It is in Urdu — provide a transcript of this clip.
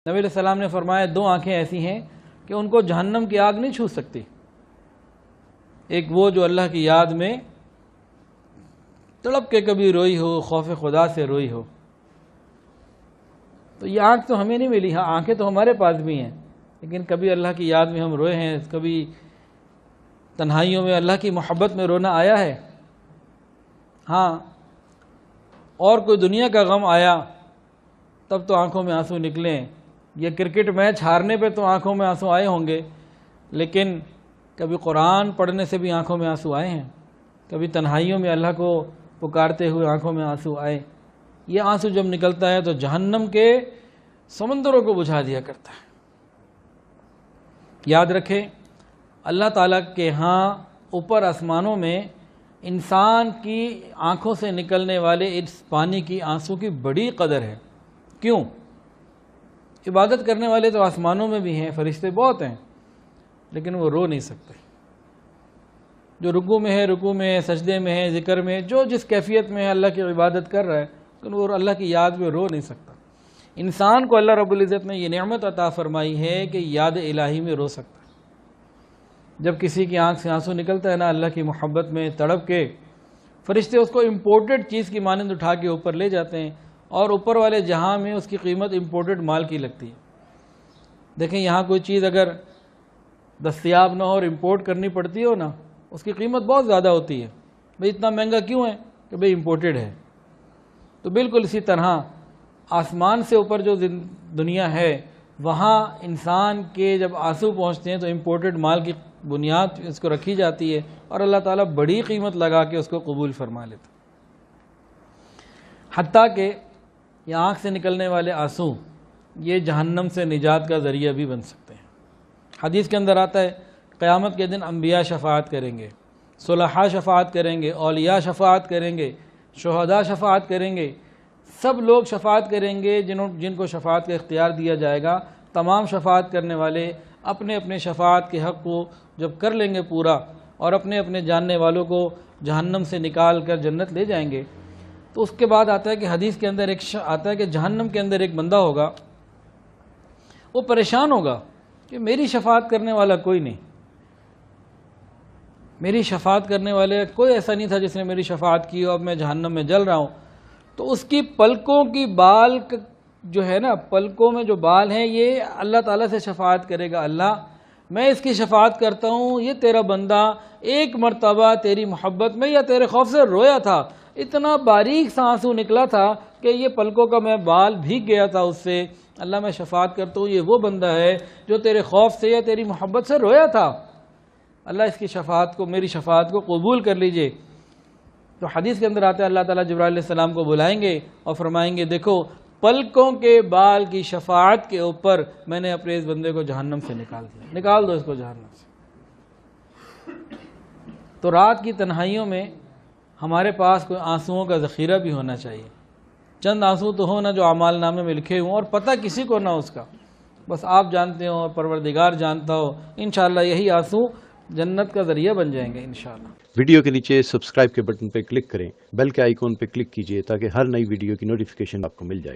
نبی علیہ السلام نے فرمایا دو آنکھیں ایسی ہیں کہ ان کو جہنم کی آگ نہیں چھو سکتی. ایک وہ جو اللہ کی یاد میں تڑپ کے کبھی روئی ہو، خوف خدا سے روئی ہو. تو یہ آنکھ تو ہمیں نہیں ملی. ہاں آنکھیں تو ہمارے پاس بھی ہیں، لیکن کبھی اللہ کی یاد میں ہم روئے ہیں، کبھی تنہائیوں میں اللہ کی محبت میں رونا آیا ہے. ہاں اور کوئی دنیا کا غم آیا تب تو آنکھوں میں آنسو نکلیں. یہ کرکٹ میچ ہارنے پہ تو آنکھوں میں آنسو آئے ہوں گے، لیکن کبھی قرآن پڑھنے سے بھی آنکھوں میں آنسو آئے ہیں. کبھی تنہائیوں میں اللہ کو پکارتے ہوئے آنکھوں میں آنسو آئے. یہ آنسو جب نکلتا ہے تو جہنم کے سمندروں کو بجھا دیا کرتا ہے. یاد رکھیں اللہ تعالیٰ کے ہاں اوپر آسمانوں میں انسان کی آنکھوں سے نکلنے والے اس پانی کی آنسو کی بڑی قدر ہے. کیوں؟ عبادت کرنے والے تو آسمانوں میں بھی ہیں، فرشتے بہت ہیں، لیکن وہ رو نہیں سکتے. جو رکوع میں ہے رکوع میں ہے، سجدے میں ہے، ذکر میں ہے، جو جس کیفیت میں ہے اللہ کی عبادت کر رہا ہے، لیکن وہ اللہ کی یاد میں رو نہیں سکتا. انسان کو اللہ رب العزت نے یہ نعمت عطا فرمائی ہے کہ یاد الہی میں رو سکتا ہے. جب کسی کی آنکھ سے آنسو نکلتا ہے نا اللہ کی محبت میں تڑپ کے، فرشتے اس کو امپورٹڈ چیز کی مانند اٹھا کے اوپر لے جاتے ہیں، اور اوپر والے جہاں میں اس کی قیمت امپورٹڈ مال کی لگتی ہے. دیکھیں یہاں کوئی چیز اگر دستیاب نہ ہو اور امپورٹ کرنی پڑتی ہو نا، اس کی قیمت بہت زیادہ ہوتی ہے. بھئی اتنا مہنگا کیوں ہے؟ کہ بھئی امپورٹڈ ہے. تو بالکل اسی طرح آسمان سے اوپر جو دنیا ہے وہاں انسان کے جب آنسو پہنچتے ہیں تو امپورٹڈ مال کی بنیاد اس کو رکھی جاتی ہے، اور اللہ تعالیٰ بڑی قیمت لگا کے اس کو قبول فرما لیتا. حتیٰ کہ یہ آنکھ سے نکلنے والے آنسو یہ جہنم سے نجات کا ذریعہ بھی بن سکتے ہیں. حدیث کے اندر آتا ہے قیامت کے دن انبیاء شفاعت کریں گے، صلحاء شفاعت کریں گے، اولیاء شفاعت کریں گے، شہداء شفاعت کریں گے. سب لوگ شفاعت کریں گے جن کو شفاعت کا اختیار دیا جائے گا. تمام شفاعت کرنے والے اپنے اپنے شفاعت کے حق کو جب کر لیں گے پورا، اور اپنے اپنے جاننے والوں کو جہنم سے نکال کر جنت لے جائیں گے. تو اس کے بعد آتا ہے کہ حدیث کے اندر آتا ہے کہ جہنم کے اندر ایک بندہ ہوگا، وہ پریشان ہوگا کہ میری شفاعت کرنے والا کوئی نہیں، میری شفاعت کرنے والے کوئی ایسا نہیں تھا جس نے میری شفاعت کی، اور اب میں جہنم میں جل رہا ہوں. تو اس کی پلکوں کی بال جو ہے نا، پلکوں میں جو بال ہیں یہ اللہ تعالیٰ سے شفاعت کرے گا. اللہ میں اس کی شفاعت کرتا ہوں، یہ تیرا بندہ ایک مرتبہ تیری محبت میں یا تیرے خوف سے رویا تھا، اتنا باریک سا آنسو نکلا تھا کہ یہ پلکوں کا میں بال بھیگ گیا تھا اس سے. اللہ میں شفاعت کرتا ہوں، یہ وہ بندہ ہے جو تیرے خوف سے یا تیری محبت سے رویا تھا. اللہ اس کی شفاعت کو، میری شفاعت کو قبول کر لیجئے. تو حدیث کے اندر آتا ہے اللہ تعالیٰ جبرائیل علیہ السلام کو بلائیں گے اور فرمائیں گے دیکھو پلکوں کے بال کی شفاعت کے اوپر میں نے اپنے اس بندے کو جہنم سے نکال دیا، نکال دو اس کو جہنم سے. تو رات کی تنہائیوں میں ہمارے پاس کوئی آنسوؤں کا ذخیرہ بھی ہونا چاہیے. چند آنسو تو ہو نا جو اعمال نامے میں لکھے ہوں، اور پتہ کسی کو نہ اس کا، بس آپ جانتے ہو اور پروردگار جانتا ہو. انشاءاللہ یہی آنسو جنت کا ذریعہ بن جائیں گے انشاءاللہ. ویڈیو کے نیچے سبسکرائب کے بٹن پہ کلک کریں، بیل کے آئیکن پہ کلک کیجئے تاکہ ہر نئی ویڈیو کی نوٹیفیکیشن آپ کو مل جائے.